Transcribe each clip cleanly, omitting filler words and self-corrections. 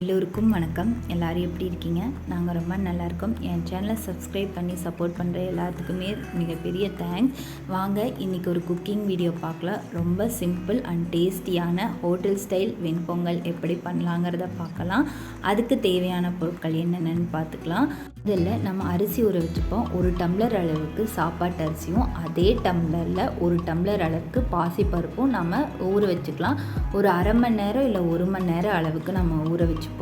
எல்லோருக்கும் வணக்கம். எல்லோரும் எப்படி இருக்கீங்க? நாங்கள் ரொம்ப நல்லா இருக்கோம். என் சேனலை சப்ஸ்கிரைப் பண்ணி சப்போர்ட் பண்ணுற எல்லாத்துக்குமே மிகப்பெரிய தேங்க்ஸ். வாங்க இன்றைக்கி ஒரு குக்கிங் வீடியோ பார்க்கலாம். ரொம்ப சிம்பிள் அண்ட் டேஸ்டியான ஹோட்டல் ஸ்டைல் வெண்பொங்கல் எப்படி பண்ணலாங்கிறத பார்க்கலாம். அதுக்கு தேவையான பொருட்கள் என்னென்னு பார்த்துக்கலாம். இதில் நம்ம அரிசி ஊற வச்சுப்போம். 1 டம்ளர் அளவுக்கு சாப்பாட்டு அரிசியும் அதே டம்ளரில் 1 டம்ளர் அளவுக்கு பாசிப்பருப்பும் நம்ம ஊற வச்சுக்கலாம். ஒரு அரை மணி நேரம் இல்லை 1 மணி நேரம் அளவுக்கு நம்ம ஊற வச்சுப்போம்.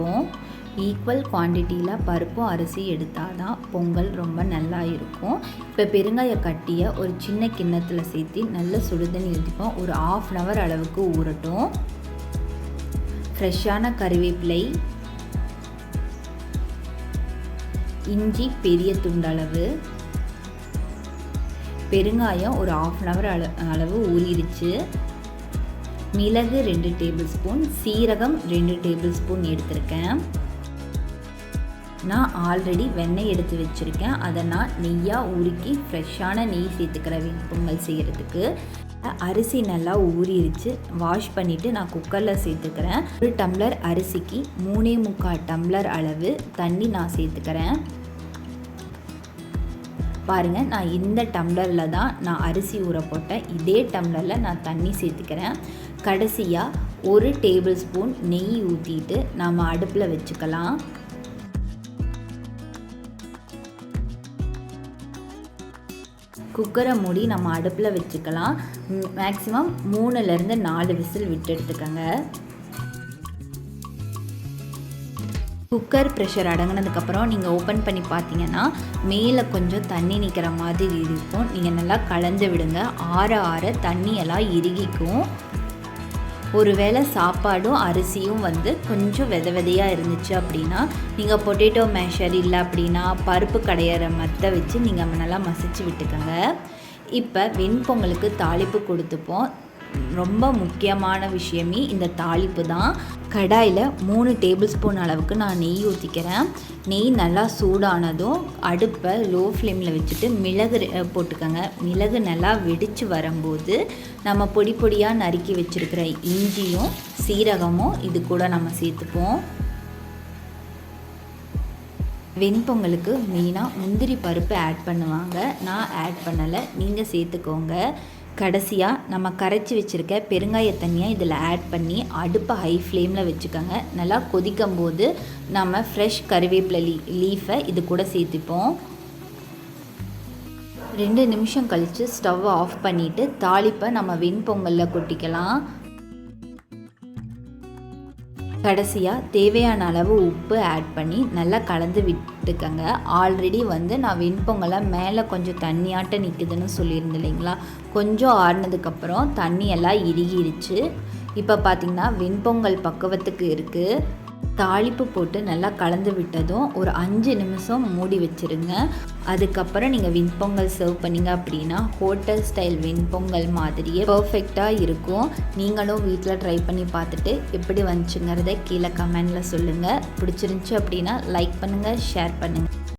ஈக்குவல் குவான்டிட்டியில் பருப்பும் அரிசி எடுத்தால் தான் பொங்கல் ரொம்ப நல்லா இருக்கும். இப்போ பெருங்காய கட்டியை ஒரு சின்ன கிண்ணத்தில் சேர்த்து நல்ல சுடுதண்ணி ஊற்றிப்போம். ஒரு 1/2 hour அளவுக்கு ஊறட்டும். ஃப்ரெஷ்ஷான கறிவேப்பிலை, இஞ்சி பெரிய துண்டளவு, பெருங்காயம் ஒரு 1/2 hour அளவு ஊறிடுச்சு. மிளகு 2 டேபிள் ஸ்பூன், சீரகம் 2 டேபிள் ஸ்பூன் எடுத்திருக்கேன். நான் ஆல்ரெடி வெண்ணெய் எடுத்து வச்சுருக்கேன். அதை நான் நெய்யாக உருக்கி ஃப்ரெஷ்ஷான நெய் சேர்த்துக்கிறேன் வெண்பொங்கல் செய்கிறதுக்கு. அரிசி நல்லா ஊறிடுச்சு. வாஷ் பண்ணிவிட்டு நான் குக்கரில் சேர்த்துக்கிறேன். 1 டம்ளர் அரிசிக்கு 3.25 டம்ளர் அளவு தண்ணி நான் சேர்த்துக்கிறேன். பாருங்கள், நான் இந்த டம்ளரில் தான் நான் அரிசி ஊற போட்டேன். இதே டம்ளரில் நான் தண்ணி சேர்த்துக்கிறேன். கடைசியாக 1 டேபிள் ஸ்பூன் நெய் ஊற்றிட்டு நம்ம அடுப்பில் வச்சுக்கலாம். குக்கரை மூடி நம்ம அடுப்பில் வச்சுக்கலாம். மேக்ஸிமம் 3லேருந்து 4 விசில் விட்டு எடுத்துக்கோங்க. குக்கர் ப்ரெஷர் அடங்கினதுக்கப்புறம் நீங்கள் ஓப்பன் பண்ணி பார்த்தீங்கன்னா மேலே கொஞ்சம் தண்ணி நிற்கிற மாதிரி இருக்கும். நீங்கள் நல்லா கலந்து விடுங்க. ஆற ஆற தண்ணியெல்லாம் இறுகிக்கும். ஒருவேளை சாப்பாடும் அரிசியும் கொஞ்சம் விதையாக இருந்துச்சு அப்படின்னா நீங்கள் பொட்டேட்டோ மேஷர் இல்லை அப்படின்னா பருப்பு கடையிற மத்தை வச்சு நீங்கள் நல்லா மசிச்சு விட்டுக்கோங்க. இப்போ வெண்பொங்கலுக்கு தாளிப்பு கொடுத்துப்போம். ரொம்ப முக்கியமான விஷயமே இந்த தாளிப்பு தான். கடாயில் 3 டேபிள் ஸ்பூன் அளவுக்கு நான் நெய் ஊற்றிக்கிறேன். நெய் நல்லா சூடானதும் அடுப்பை லோ ஃப்ளேமில் வச்சுட்டு மிளகு போட்டுக்கோங்க. மிளகு நல்லா வெடித்து வரும்போது நம்ம பொடி பொடியாக நறுக்கி வச்சுருக்கிற இஞ்சியும் சீரகமும் இது கூட நம்ம சேர்த்துப்போம். வெண்பொங்கலுக்கு மெயினாக முந்திரி பருப்பு ஆட் பண்ணுவாங்க. நான் ஆட் பண்ணலை, நீங்கள் சேர்த்துக்கோங்க. கடைசியாக நம்ம கரைச்சி வச்சுருக்க பெருங்காய தண்ணியை இதில் ஆட் பண்ணி அடுப்பை ஹை ஃப்ளேமில் வச்சுக்கோங்க. நல்லா கொதிக்கும் போது நம்ம ஃப்ரெஷ் கறிவேப்பிலை லீஃபை இது கூட சேர்த்துப்போம். 2 நிமிஷம் கழித்து ஸ்டவ் ஆஃப் பண்ணிவிட்டு தாளிப்பை நம்ம வெண்பொங்கலில் கொட்டிக்கலாம். கடைசியாக தேவையான அளவு உப்பு ஆட் பண்ணி நல்லா கலந்து விட்டுக்கங்க. ஆல்ரெடி நான் வெண்பொங்கலை மேலே கொஞ்சம் தண்ணியாட்ட நிற்குதுன்னு சொல்லியிருந்தேன் இல்லைங்களா? கொஞ்சம் ஆறுனதுக்கப்புறம் தண்ணியெல்லாம் இறுகிடுச்சு. இப்போ பார்த்திங்கன்னா வெண்பொங்கல் பக்குவத்துக்கு இருக்குது. தாளிப்பு போட்டு நல்லா கலந்து விட்டதும் ஒரு 5 நிமிஷம் மூடி வச்சுருங்க. அதுக்கப்புறம் நீங்கள் வெண்பொங்கல் சர்வ் பண்ணிங்க அப்படின்னா ஹோட்டல் ஸ்டைல் வெண்பொங்கல் மாதிரியே பர்ஃபெக்டாக இருக்கும். நீங்களும் வீட்டில் ட்ரை பண்ணி பார்த்துட்டு எப்படி வந்துச்சுங்கிறத கீழே கமெண்டில் சொல்லுங்கள். பிடிச்சிருந்துச்சி அப்படின்னா லைக் பண்ணுங்கள், ஷேர் பண்ணுங்கள்.